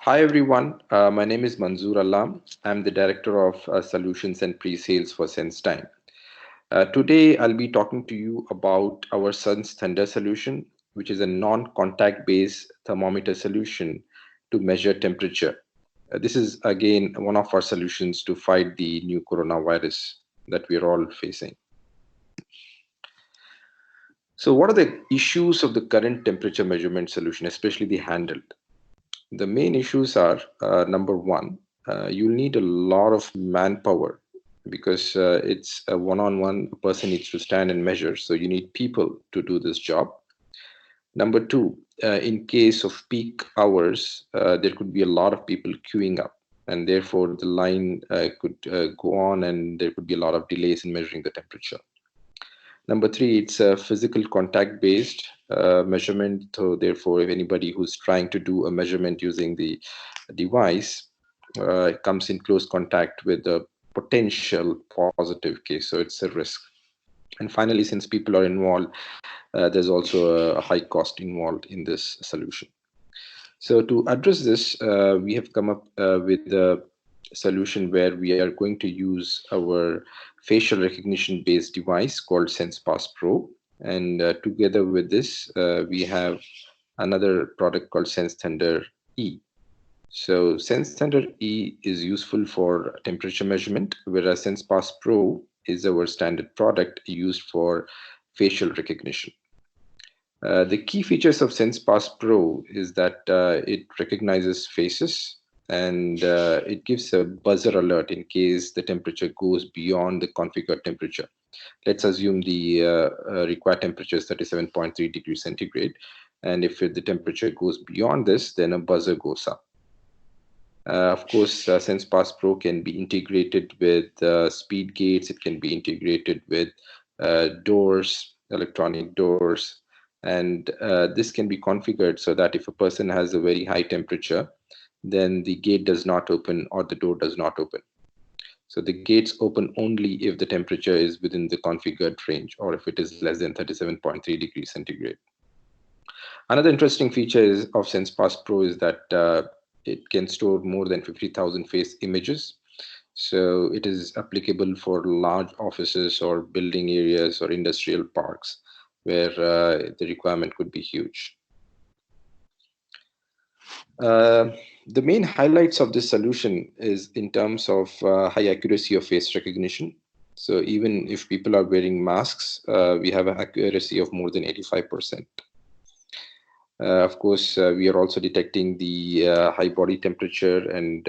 Hi everyone, my name is Manzoor Alam. I'm the Director of Solutions and Pre-Sales for SenseTime. Today I'll be talking to you about our Sun's Thunder solution, which is a non-contact based thermometer solution to measure temperature. This is again one of our solutions to fight the new coronavirus that we're all facing. So what are the issues of the current temperature measurement solution, especially the handheld? The main issues are number one, you'll need a lot of manpower because it's a one-on-one person needs to stand and measure. So you need people to do this job. Number two, in case of peak hours, there could be a lot of people queuing up, and therefore the line could go on, and there could be a lot of delays in measuring the temperature. Number three, it's a physical contact based measurement. So therefore, if anybody who's trying to do a measurement using the device comes in close contact with a potential positive case, so it's a risk. And finally, since people are involved, there's also a high cost involved in this solution. So to address this, we have come up with a solution where we are going to use our facial recognition based device called SensePass Pro. And together with this, we have another product called Sense Thunder E. So Sense Thunder E is useful for temperature measurement, whereas SensePass Pro is our standard product used for facial recognition. The key features of SensePass Pro is that it recognizes faces and it gives a buzzer alert in case the temperature goes beyond the configured temperature. Let's assume the required temperature is 37.3 degrees centigrade. And if the temperature goes beyond this, then a buzzer goes up. Of course, SensePass Pro can be integrated with speed gates. It can be integrated with doors, electronic doors. And this can be configured so that if a person has a very high temperature, then the gate does not open or the door does not open. So the gates open only if the temperature is within the configured range or if it is less than 37.3 degrees centigrade. Another interesting feature of SensePass Pro is that it can store more than 50,000 face images. So it is applicable for large offices or building areas or industrial parks where the requirement could be huge. The main highlights of this solution is in terms of high accuracy of face recognition. So even if people are wearing masks, we have an accuracy of more than 85%. Of course, we are also detecting the high body temperature and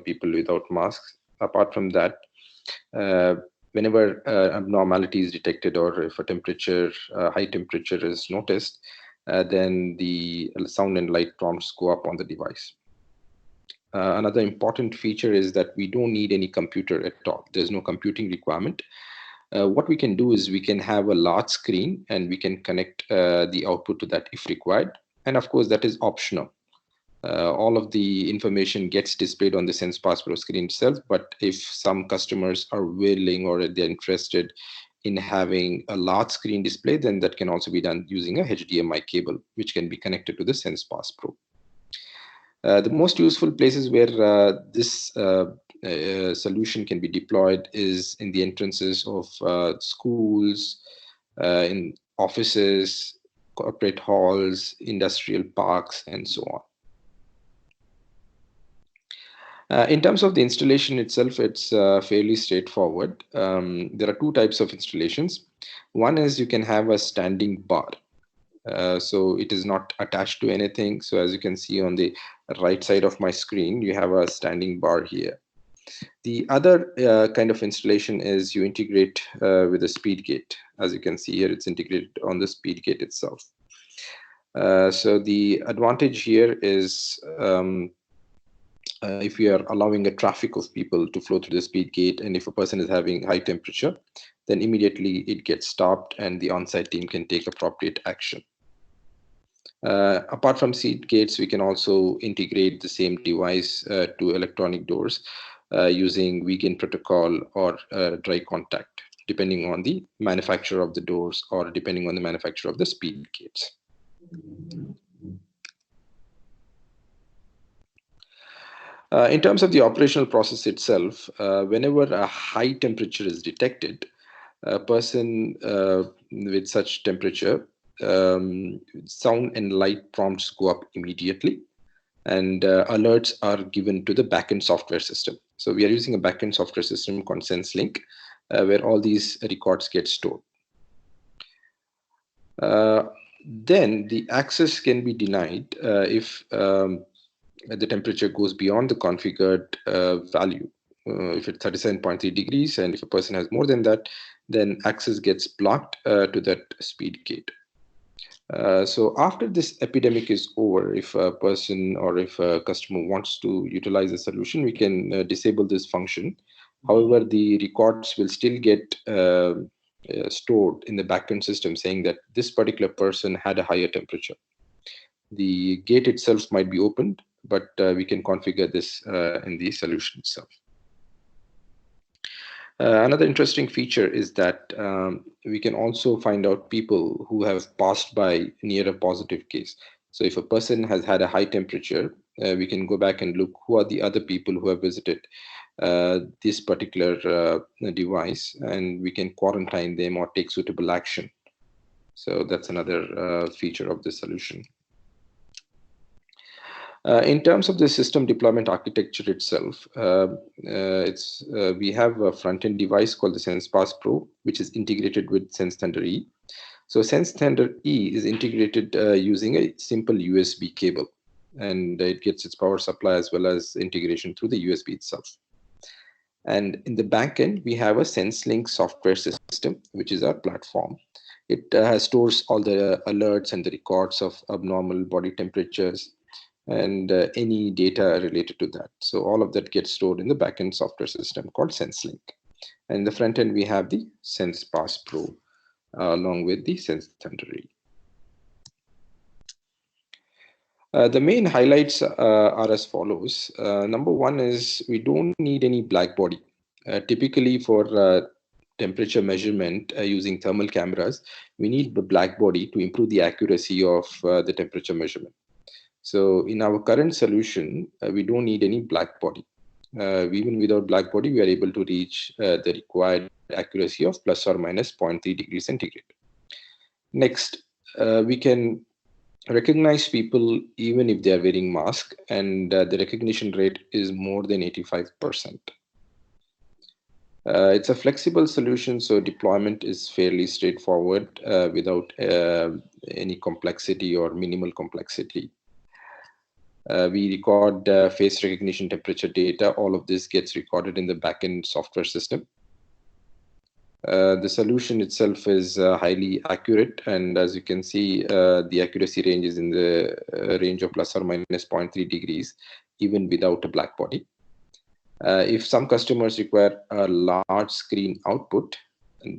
people without masks. Apart from that, whenever abnormality is detected or if a high temperature is noticed, then the sound and light prompts go up on the device. Another important feature is that we don't need any computer at all. There's no computing requirement. What we can do is we can have a large screen and we can connect the output to that if required. And of course, that is optional. All of the information gets displayed on the SensePass Pro screen itself. But if some customers are willing or they're interested in having a large screen display, then that can also be done using a HDMI cable, which can be connected to the SensePass Pro. The most useful places where this solution can be deployed is in the entrances of schools, in offices, corporate halls, industrial parks, and so on. In terms of the installation itself, it's fairly straightforward. There are two types of installations. One is you can have a standing bar. So it is not attached to anything. So as you can see on the right side of my screen, you have a standing bar here. The other kind of installation is you integrate with a speed gate. As you can see here, it's integrated on the speed gate itself. So the advantage here is if you are allowing a traffic of people to flow through the speed gate, and if a person is having high temperature, then immediately it gets stopped and the on-site team can take appropriate action. Apart from seat gates, we can also integrate the same device to electronic doors using vegan protocol or dry contact, depending on the manufacturer of the doors or depending on the manufacturer of the speed gates. In terms of the operational process itself, whenever a high temperature is detected, a person with such temperature, sound and light prompts go up immediately, and alerts are given to the backend software system. So we are using a backend software system called SenseLink, where all these records get stored. Then the access can be denied if the temperature goes beyond the configured value. If it's 37.3 degrees, and if a person has more than that, then access gets blocked to that speed gate. So after this epidemic is over, if a person or if a customer wants to utilize the solution, we can disable this function. However, the records will still get stored in the backend system saying that this particular person had a higher temperature. The gate itself might be opened, but we can configure this in the solution itself. Another interesting feature is that we can also find out people who have passed by near a positive case. So if a person has had a high temperature, we can go back and look who are the other people who have visited this particular device, and we can quarantine them or take suitable action. So that's another feature of the solution. In terms of the system deployment architecture itself, we have a front-end device called the SensePass Pro, which is integrated with SenseThunder E. So SenseThunder E is integrated using a simple USB cable, and it gets its power supply as well as integration through the USB itself. And in the back end, we have a SenseLink software system, which is our platform. It stores all the alerts and the records of abnormal body temperatures and any data related to that. So all of that gets stored in the backend software system called SenseLink. And in the front end, we have the SensePass Pro along with the SenseThunder E. The main highlights are as follows. Number one is we don't need any black body. Typically for temperature measurement using thermal cameras, we need the black body to improve the accuracy of the temperature measurement. So in our current solution, we don't need any black body. Even without black body, we are able to reach the required accuracy of plus or minus 0.3 degrees centigrade. Next, we can recognize people even if they are wearing mask, and the recognition rate is more than 85%. It's a flexible solution, so deployment is fairly straightforward without any complexity or minimal complexity. We record face recognition temperature data. All of this gets recorded in the backend software system. The solution itself is highly accurate, and as you can see, the accuracy range is in the range of plus or minus 0.3 degrees, even without a black body. If some customers require a large screen output,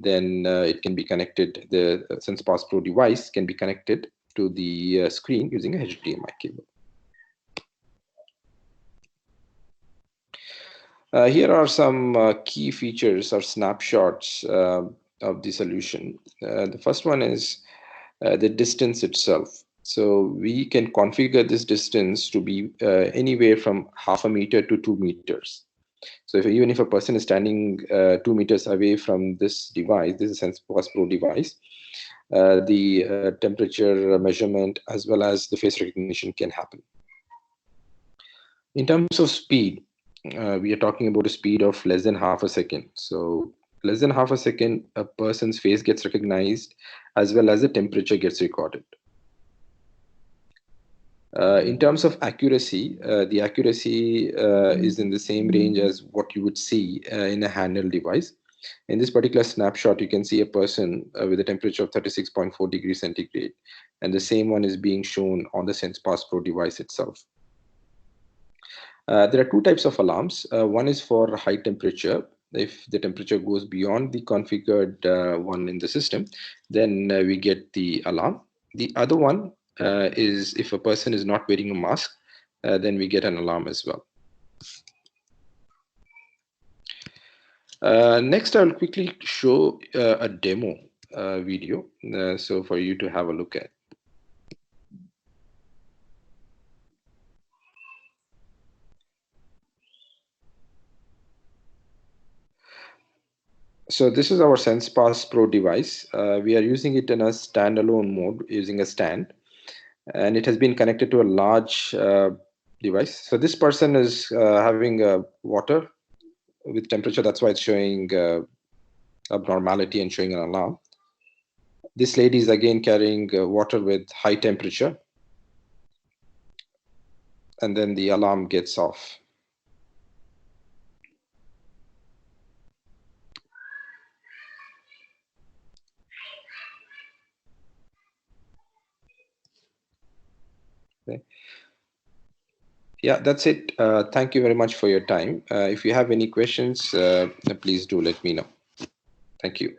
then it can be connected, the SensePass Pro device can be connected to the screen using a HDMI cable. Here are some key features or snapshots of the solution. The first one is the distance itself. So we can configure this distance to be anywhere from 0.5 meter to 2 meters. So even if a person is standing 2 meters away from this device, this is a SensePass Pro device, the temperature measurement as well as the face recognition can happen. In terms of speed, we are talking about a speed of less than half a second. So less than half a second, a person's face gets recognized as well as the temperature gets recorded. In terms of accuracy, the accuracy is in the same range as what you would see in a handheld device. In this particular snapshot, you can see a person with a temperature of 36.4 degrees centigrade, and the same one is being shown on the SensePass Pro device itself. There are two types of alarms. One is for high temperature. If the temperature goes beyond the configured one in the system, then we get the alarm. The other one is if a person is not wearing a mask, then we get an alarm as well. Next, I'll quickly show a demo video, so for you to have a look at. So this is our SensePass Pro device. We are using it in a standalone mode using a stand, and it has been connected to a large device. So this person is having water with temperature. That's why it's showing abnormality and showing an alarm. This lady is again carrying water with high temperature, and then the alarm gets off. Okay. Yeah, that's it. Thank you very much for your time. If you have any questions, please do let me know. Thank you.